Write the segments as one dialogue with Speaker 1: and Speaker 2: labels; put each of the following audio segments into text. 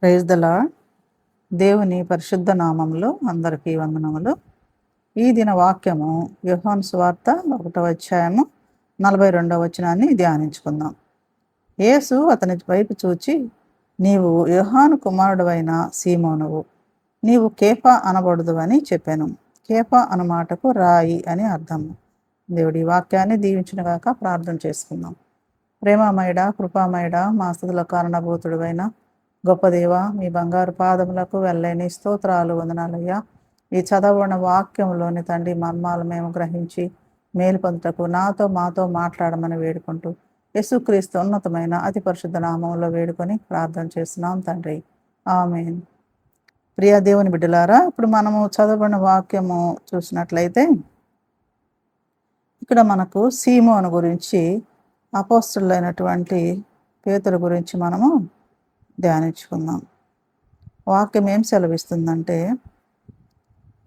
Speaker 1: Praise the lord. దేవుని పరిశుద్ధ నామంలో అందరికీ వందనములు. ఈ దిన వాక్యము యోహాను సువార్త 1వ అధ్యాయము 42వ వచనాన్ని ధ్యానించుకుందాం. యేసు అతని వైపు చూచి, నీవు యోహాను కుమారుడవైన సీమోనువు, నీవు కేఫా అనబడుదు అని చెప్పాను. కేఫా అను మాటకు రాయి అని అర్థము. దేవుడి వాక్యాన్ని దీవించునుగాక. ప్రార్థన చేసుకుందాం. ప్రేమమయుడ, కృపామయుడ, మా స్థుతుల కారణభూతుడువైన గొప్ప దేవ, మీ బంగారు పాదములకు వెళ్ళని స్తోత్రాలు, వందనాలయ్యా. ఈ చదవబడిన వాక్యంలోని తండ్రి మర్మాలు మేము గ్రహించి మేలు పొందుటకు మాతో మాట్లాడమని వేడుకుంటూ యేసుక్రీస్తు ఉన్నతమైన అతి పరిశుద్ధ నామంలో వేడుకొని ప్రార్థన చేస్తున్నాం తండ్రి, ఆమేన్. ప్రియ దేవుని బిడ్డలారా, ఇప్పుడు మనము చదవబడిన వాక్యము చూసినట్లయితే ఇక్కడ మనకు సీమోను గురించి, అపోస్తలుడైనటువంటి పేతురు గురించి మనము ధ్యానించుకుందాం. వాక్యం ఏం సెలవిస్తుందంటే,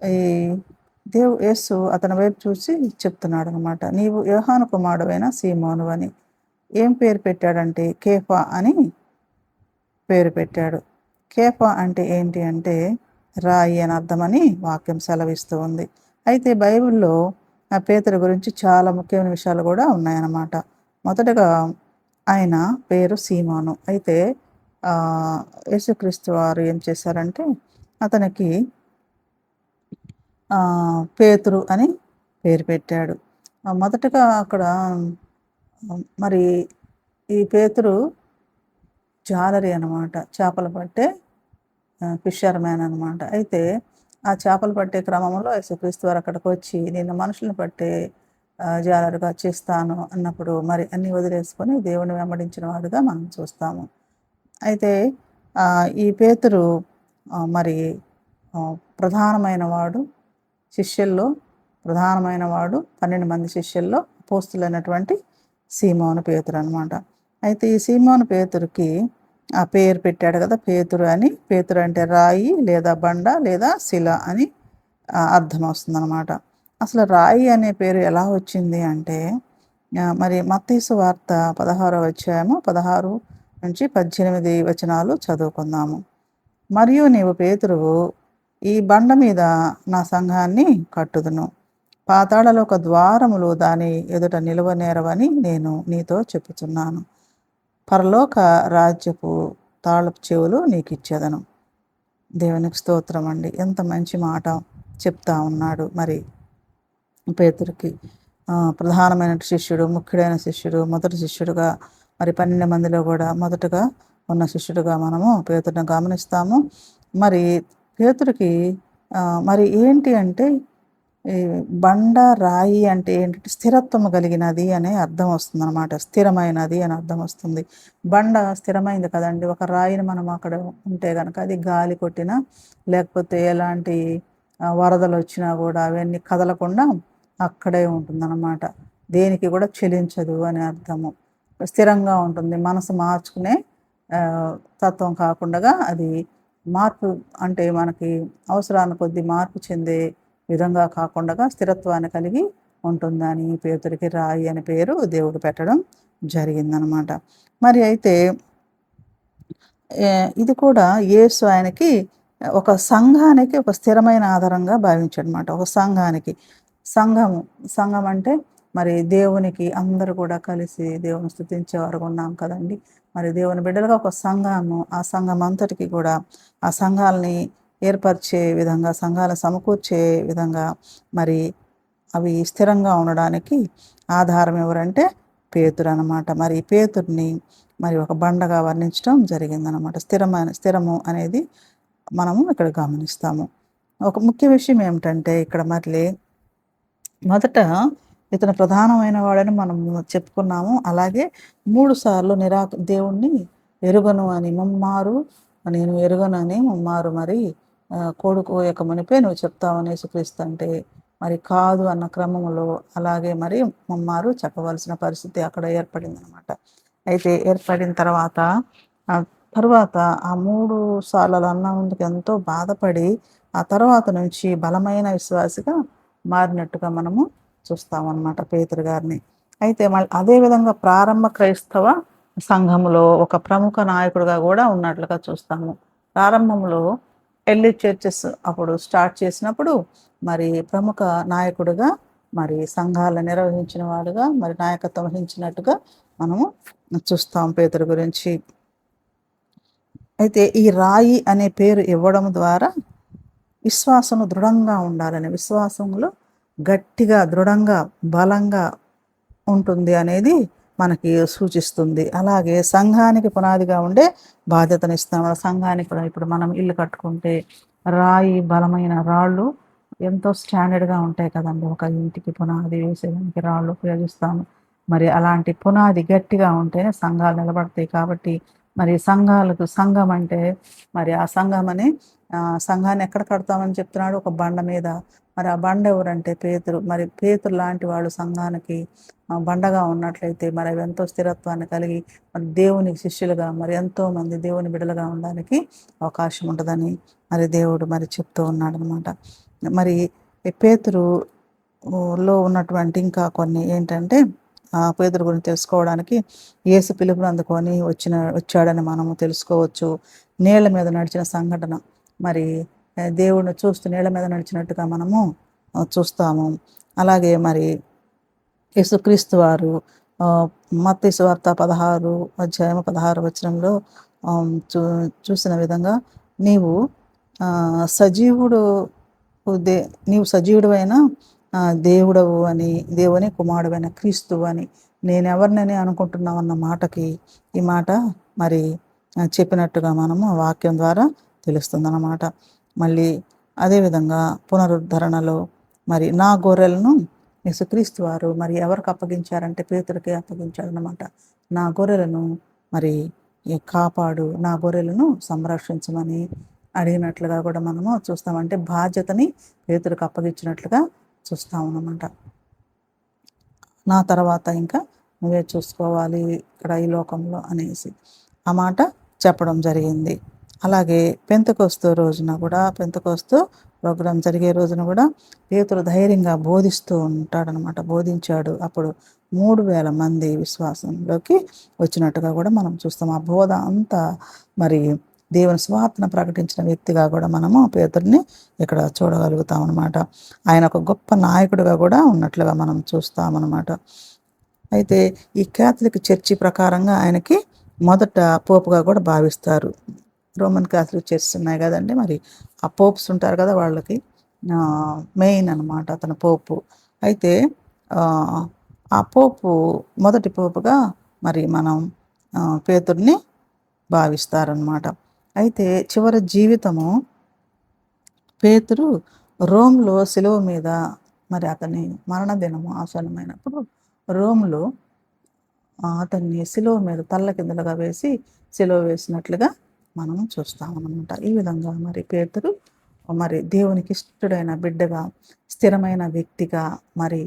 Speaker 1: ఈ యేసు అతని వైపు చూసి చెప్తున్నాడు అనమాట, నీవు యోహాను కుమారుడైన సీమోను అని. ఏం పేరు పెట్టాడంటే కేఫా అని పేరు పెట్టాడు. కేఫా అంటే ఏంటి అంటే రాయి అని అర్థమని వాక్యం సెలవిస్తూ ఉంది. అయితే బైబిల్లో ఆ పేతురు గురించి చాలా ముఖ్యమైన విషయాలు కూడా ఉన్నాయన్నమాట. మొదటగా ఆయన పేరు సీమోను. అయితే యేసుక్రీస్తు వారు ఏం చేశారంటే అతనికి పేతురు అని పేరు పెట్టాడు. మొదటగా అక్కడ మరి ఈ పేతురు జాలరి అనమాట, చేపలు పట్టే ఫిషర్ మ్యాన్ అనమాట. అయితే ఆ చేపలు పట్టే క్రమంలో యేసుక్రీస్తు వారు అక్కడికి వచ్చి, నేను మనుషులను పట్టే జాలరుగా చేస్తాను అన్నప్పుడు మరి అన్నీ వదిలేసుకొని దేవుని వెంబడించిన వాడుగా మనం చూస్తాము. అయితే ఈ పేతురు మరి ప్రధానమైన వాడు, శిష్యుల్లో ప్రధానమైన వాడు, 12 మంది శిష్యుల్లో అపోస్తలుడైనటువంటి సీమోను పేతురు అనమాట. అయితే ఈ సీమోను పేతురుకి ఆ పేరు పెట్టాడు కదా పేతురు అని. పేతురు అంటే రాయి లేదా బండ లేదా శిల అని అర్థం వస్తుంది అనమాట. అసలు రాయి అనే పేరు ఎలా వచ్చింది అంటే, మరి మత్తయి సువార్త 16వ అధ్యాయము 16 నుంచి 18 వచనాలు చదువుకుందాము. మరియు నీవు పేతురువు, ఈ బండ మీద నా సంఘాన్ని కట్టుదును, పాతాళలోక ద్వారములు దాని ఎదుట నిలువనేరవని నేను నీతో చెప్పుచున్నాను. పరలోక రాజ్యపు తాళపు చెవులు నీకు ఇచ్చేదను. దేవునికి స్తోత్రం అండి. ఎంత మంచి మాట చెప్తా ఉన్నాడు. మరి పేతురుకి ప్రధానమైన శిష్యుడు, ముఖ్యుడైన శిష్యుడు, మొదటి శిష్యుడుగా, మరి 12 మందిలో కూడా మొదటగా ఉన్న శిష్యుడుగా మనము పేతురుని గమనిస్తాము. మరి పేతురుకి మరి ఏంటి అంటే, బండ రాయి అంటే ఏంటంటే స్థిరత్వం కలిగినది అనే అర్థం వస్తుంది అనమాట. స్థిరమైనది అని అర్థం వస్తుంది. బండ స్థిరమైంది కదండి. ఒక రాయిని మనం అక్కడ ఉంటే కనుక అది గాలి కొట్టినా లేకపోతే ఎలాంటి వరదలు వచ్చినా కూడా అవన్నీ కదలకుండా అక్కడే ఉంటుందన్నమాట. దేనికి కూడా చెలించదు అని అర్థము. స్థిరంగా ఉంటుంది. మనసు మార్చుకునే తత్వం కాకుండా అది మార్పు అంటే మనకి అవసరాన్ని కొద్ది మార్పు చెందే విధంగా కాకుండా స్థిరత్వాన్ని కలిగి ఉంటుందని పేతురికి రాయి అని పేరు దేవుడు పెట్టడం జరిగిందనమాట. మరి అయితే ఇది కూడా యేసు ఆయనకి ఒక సంఘానికి ఒక స్థిరమైన ఆధారంగా భావించాడనమాట. ఒక సంఘానికి, సంఘం అంటే మరి దేవునికి అందరూ కూడా కలిసి దేవుని స్తుతించేవారు ఉన్నాం కదండి. మరి దేవుని బిడ్డలుగా ఒక సంఘము, ఆ సంఘం అంతటికి కూడా ఆ సంఘాలని ఏర్పరిచే విధంగా, సంఘాలను సమకూర్చే విధంగా మరి అవి స్థిరంగా ఉండడానికి ఆధారం ఎవరంటే పేతురు అనమాట. మరి పేతుర్ని మరి ఒక బండగా వర్ణించడం జరిగిందనమాట. స్థిరము అనేది మనము ఇక్కడ గమనిస్తాము. ఒక ముఖ్య విషయం ఏమిటంటే ఇక్కడ మళ్ళీ మొదట ఇతను ప్రధానమైన వాడని మనం చెప్పుకున్నాము. అలాగే 3 సార్లు దేవుణ్ణి ఎరుగను అని, ముమ్మారు నేను ఎరుగను అని ముమ్మారు మరి కొడుకు యొక్క మునిపే నువ్వు చెప్తావని యేసుక్రీస్తు అంటే మరి కాదు అన్న క్రమంలో అలాగే మరి ముమ్మారు చెప్పవలసిన పరిస్థితి అక్కడ ఏర్పడింది అనమాట. అయితే ఏర్పడిన తర్వాత ఆ 3 సార్లు అన్నందుకు ఎంతో బాధపడి ఆ తర్వాత నుంచి బలమైన విశ్వాసిగా మారినట్టుగా మనము చూస్తామన్నమాట పేతురు గారిని. అయితే మళ్ళీ అదేవిధంగా ప్రారంభ క్రైస్తవ సంఘములో ఒక ప్రముఖ నాయకుడిగా కూడా ఉన్నట్లుగా చూస్తాము. ప్రారంభంలో ఎర్లీ చర్చెస్ అప్పుడు స్టార్ట్ చేసినప్పుడు మరి ప్రముఖ నాయకుడిగా, మరి సంఘాలను నిర్వహించిన వాడుగా, మరి నాయకత్వం వహించినట్టుగా మనము చూస్తాం పేతురు గురించి. అయితే ఈ రాయి అనే పేరు ఇవ్వడం ద్వారా విశ్వాసము దృఢంగా ఉండాలని, విశ్వాసంలో గట్టిగా, దృఢంగా, బలంగా ఉంటుంది అనేది మనకి సూచిస్తుంది. అలాగే సంఘానికి పునాదిగా ఉండే బాధ్యతనిస్తాం. సంఘానికి కూడా ఇప్పుడు మనం ఇల్లు కట్టుకుంటే రాయి, బలమైన రాళ్ళు ఎంతో స్టాండర్డ్గా ఉంటాయి కదండి. ఒక ఇంటికి పునాది వేసేదానికి రాళ్ళు ఉపయోగిస్తాము. మరి అలాంటి పునాది గట్టిగా ఉంటేనే సంఘాలు నిలబడతాయి. కాబట్టి మరి సంఘం అంటే మరి ఆ సంఘాన్ని ఎక్కడ కడతామని చెప్తున్నాడు? ఒక బండ మీద. మరి ఆ బండ ఎవరంటే పేతురు. మరి పేతురు లాంటి వాళ్ళు సంఘానికి బండగా ఉన్నట్లయితే మరి అవి ఎంతో స్థిరత్వాన్ని కలిగి మరి దేవునికి శిష్యులుగా, మరి ఎంతోమంది దేవుని బిడ్డలుగా ఉండడానికి అవకాశం ఉంటుందని మరి దేవుడు మరి చెప్తూ ఉన్నాడు అనమాట. మరి పేతురులో ఉన్నటువంటి ఇంకా కొన్ని ఏంటంటే, పేతురు గురించి తెలుసుకోవడానికి యేసు పిలుపుని అందుకొని వచ్చాడని మనము తెలుసుకోవచ్చు. నీళ్ల మీద నడిచిన సంఘటన, మరి దేవుడిని చూస్తూ నీళ్ల మీద నడిచినట్టుగా మనము చూస్తాము. అలాగే మరి యేసుక్రీస్తు వారు మత్తయి సువార్త 16 వచనంలో చూసిన విధంగా నీవు సజీవుడు నీవు సజీవుడైన దేవుడవు అని, దేవుని కుమారుడైన క్రీస్తువు అని నేనెవరినని అనుకుంటున్నావు అన్న మాటకి ఈ మాట మరి చెప్పినట్టుగా మనము వాక్యం ద్వారా తెలుస్తుందన్నమాట. మళ్ళీ అదేవిధంగా పునరుద్ధరణలో మరి నా గొర్రెలను యేసుక్రీస్తు వారు మరి ఎవరికి అప్పగించారంటే పేతురుకే అప్పగించారన్నమాట. నా గొర్రెలను మరి కాపాడు, నా గొర్రెలను సంరక్షించమని అడిగినట్లుగా కూడా మనము చూస్తామంటే బాధ్యతని పేతురుకు అప్పగించినట్లుగా చూస్తామన్నమాట. నా తర్వాత ఇంకా నువ్వే చూసుకోవాలి ఇక్కడ ఈ లోకంలో అనేసి ఆ మాట చెప్పడం జరిగింది. అలాగే పెంతెకొస్తు రోజున కూడా, పెంతెకొస్తు ప్రోగ్రాం జరిగే రోజున కూడా పేతురు ధైర్యంగా బోధిస్తూ ఉంటాడనమాట. బోధించాడు. అప్పుడు 3000 మంది విశ్వాసంలోకి వచ్చినట్టుగా కూడా మనం చూస్తాం. ఆ బోధ అంతా మరి దేవుని స్వార్థను ప్రకటించిన వ్యక్తిగా కూడా మనము పేతురుని ఇక్కడ చూడగలుగుతాం అనమాట. ఆయన ఒక గొప్ప నాయకుడిగా కూడా ఉన్నట్లుగా మనం చూస్తామన్నమాట. అయితే ఈ క్యాథలిక్ చర్చి ప్రకారంగా ఆయనకి మొదట పోపుగా కూడా భావిస్తారు. రోమన్ క్యాథలిక్ చర్చ్ ఉన్నాయి కదండి, మరి ఆ పోప్స్ ఉంటారు కదా, వాళ్ళకి మెయిన్ అనమాట అతను పోపు. అయితే ఆ పోపు మొదటి పోపుగా మరి మనం పేతుర్ని భావిస్తారనమాట. అయితే చివరి జీవితము పేతురు రోమ్లో శిలువ మీద మరి అతని మరణదినము ఆసన్నమైనప్పుడు రోమ్లో అతన్ని శిలువ మీద తల్లకిందులుగా వేసి శిలువ వేసినట్లుగా మనం చూస్తామన్నమాట. ఈ విధంగా మరి పేతురు మరి దేవునికి ఇష్టడైన బిడ్డగా, స్థిరమైన వ్యక్తిగా, మరి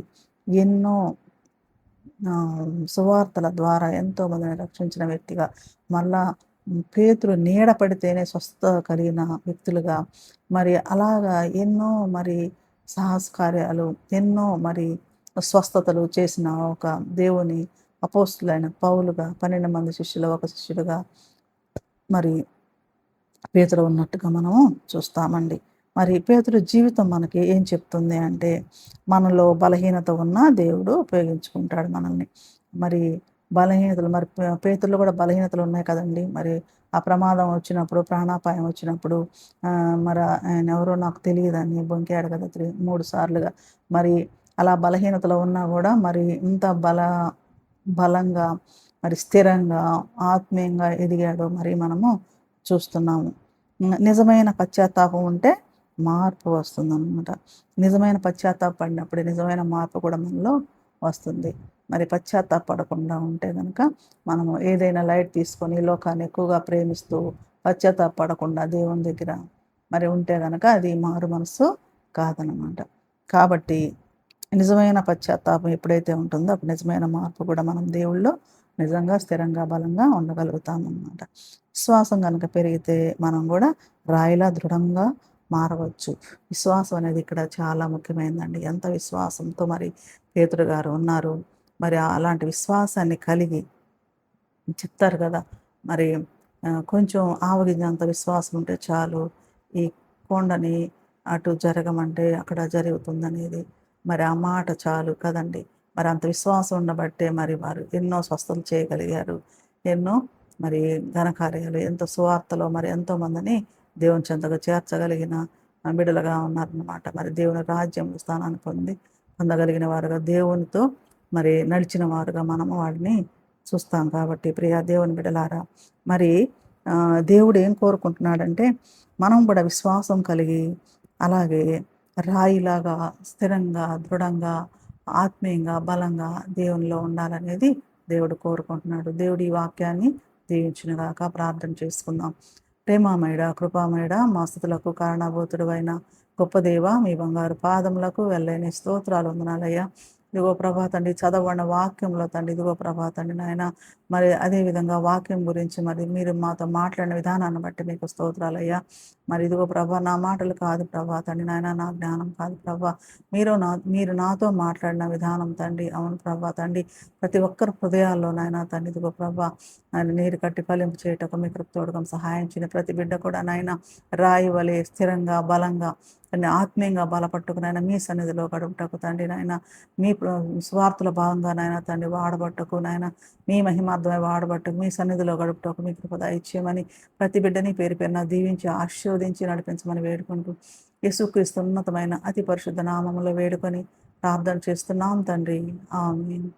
Speaker 1: ఎన్నో సువార్తల ద్వారా ఎంతోమందిని రక్షించిన వ్యక్తిగా, మళ్ళా పేతురు నీడ పడితేనే స్వస్థత కలిగిన వ్యక్తులుగా, మరి అలాగా ఎన్నో మరి సాహస కార్యాలు, ఎన్నో మరి స్వస్థతలు చేసిన ఒక దేవుని అపోస్తులైన పౌలుగా, 12 మంది శిష్యులు ఒక శిష్యులుగా మరి పేతురు ఉన్నట్టుగా మనము చూస్తామండి. మరి పేతురు జీవితం మనకి ఏం చెప్తుంది అంటే, మనలో బలహీనత ఉన్న దేవుడు ఉపయోగించుకుంటాడు మనల్ని. మరి బలహీనతలు, మరి పేతురులో కూడా బలహీనతలు ఉన్నాయి కదండి. మరి ఆ ప్రమాదం వచ్చినప్పుడు, ప్రాణాపాయం వచ్చినప్పుడు మరి ఆయన ఎవరో నాకు తెలియదని బొంకాడు కదా 3 సార్లుగా. మరి అలా బలహీనతలో ఉన్నా కూడా మరి ఇంత బలంగా, మరి స్థిరంగా, ఆత్మీయంగా ఎదిగాడు మరి మనము చూస్తున్నాము. నిజమైన పశ్చాత్తాపం ఉంటే మార్పు వస్తుందన్నమాట. నిజమైన పశ్చాత్తాపడినప్పుడు నిజమైన మార్పు కూడా మనలో వస్తుంది. మరి పశ్చాత్తాపడకుండా ఉంటే కనుక మనము ఏదైనా లైట్ తీసుకొని లోకాన్ని ఎక్కువగా ప్రేమిస్తూ పశ్చాత్తాపడకుండా దేవుని దగ్గర మరి ఉంటే కనుక అది మారు మనసు కాదనమాట. కాబట్టి నిజమైన పశ్చాత్తాపం ఎప్పుడైతే ఉంటుందో అప్పుడు నిజమైన మార్పు కూడా మనం దేవుళ్ళో నిజంగా స్థిరంగా, బలంగా ఉండగలుగుతామన్నమాట. విశ్వాసం కనుక పెరిగితే మనం కూడా రాయిలా దృఢంగా మారవచ్చు. విశ్వాసం అనేది ఇక్కడ చాలా ముఖ్యమైనదండి. ఎంత విశ్వాసంతో మరి పేతురు గారు ఉన్నారు. మరి అలాంటి విశ్వాసాన్ని కలిగి చెప్తారు కదా, మరి కొంచెం ఆవగింజంత విశ్వాసం ఉంటే చాలు, ఈ కొండని అటు జరగమంటే అక్కడ జరుగుతుందనేది. మరి ఆ మాట చాలు కదండీ! మరి అంత విశ్వాసం ఉండబట్టే మరి వారు ఎన్నో స్వస్థతలు చేయగలిగారు. ఎన్నో మరి ఘనకార్యాలు, ఎంతో సువార్తలో మరి ఎంతోమందిని దేవుని చెంతకు చేర్చగలిగిన బిడ్డలుగా ఉన్నారనమాట. మరి దేవుని రాజ్యంలో స్థానాన్ని పొందగలిగిన వారుగా, దేవునితో మరి నడిచిన వారుగా మనము వాడిని చూస్తాం కాబట్టి, ప్రియ దేవుని బిడ్డలారా, మరి దేవుడు ఏం కోరుకుంటున్నాడంటే, మనం కూడా విశ్వాసం కలిగి, అలాగే రాయిలాగా స్థిరంగా, దృఢంగా, ఆత్మీయంగా, బలంగా దేవునిలో ఉండాలనేది దేవుడు కోరుకుంటున్నాడు. దేవుడు ఈ వాక్యాన్ని దీవించునుగాక. ప్రార్థన చేసుకుందాం. ప్రేమామయుడా, కృపామయుడా, మా స్థుతులకు కారణభూతుడైన గొప్ప దేవ, మీ బంగారు పాదములకు వెళ్ళని స్తోత్రాలు వందనాలయ్యా. ఇదిగో ప్రభా తండ్రి, చదవబడిన వాక్యంలో తండ్రి, ఇదిగో ప్రభా తండ్రి నాయన, మరి అదేవిధంగా వాక్యం గురించి మరి మీరు మాతో మాట్లాడిన విధానాన్ని బట్టి మీకు స్తోత్రాలయ్యా. మరి ఇదిగో ప్రభా, నా మాటలు కాదు ప్రభా తండ్రి నాయన, నా జ్ఞానం కాదు ప్రభా, మీరు నాతో మాట్లాడిన విధానం తండ్రి. అవును ప్రభా తండ్రి, ప్రతి ఒక్కరి హృదయాల్లో నాయన తండ్రి, ఇదిగో ప్రభా ఆయన నీరు కట్టి ఫలింపు చేయటకు మీ కృప్తోడకం సహాయం చేయండి. ప్రతి బిడ్డ కూడా నాయన రాయి వలె స్థిరంగా, బలంగా, ఆత్మీయంగా బలపట్టుకు నాయన మీ సన్నిధిలో గడుపుటకు తండ్రి నాయన, మీ స్వార్థల భాగంగా నాయన తండ్రి వాడబట్టకు నాయన, మీ మహిమార్థమై వాడబట్టకు, మీ సన్నిధిలో గడుపుటకు మీ కృప దయచేయమని ప్రతి బిడ్డని పేరు పేరున దీవించి ఆశీర్వదించి నడిపించమని వేడుకుంటూ, యేసుక్రీస్తు ఉన్నతమైన అతి పరిశుద్ధ నామములో వేడుకొని ప్రార్థన చేస్తున్నాం తండ్రి. ఆమేన్.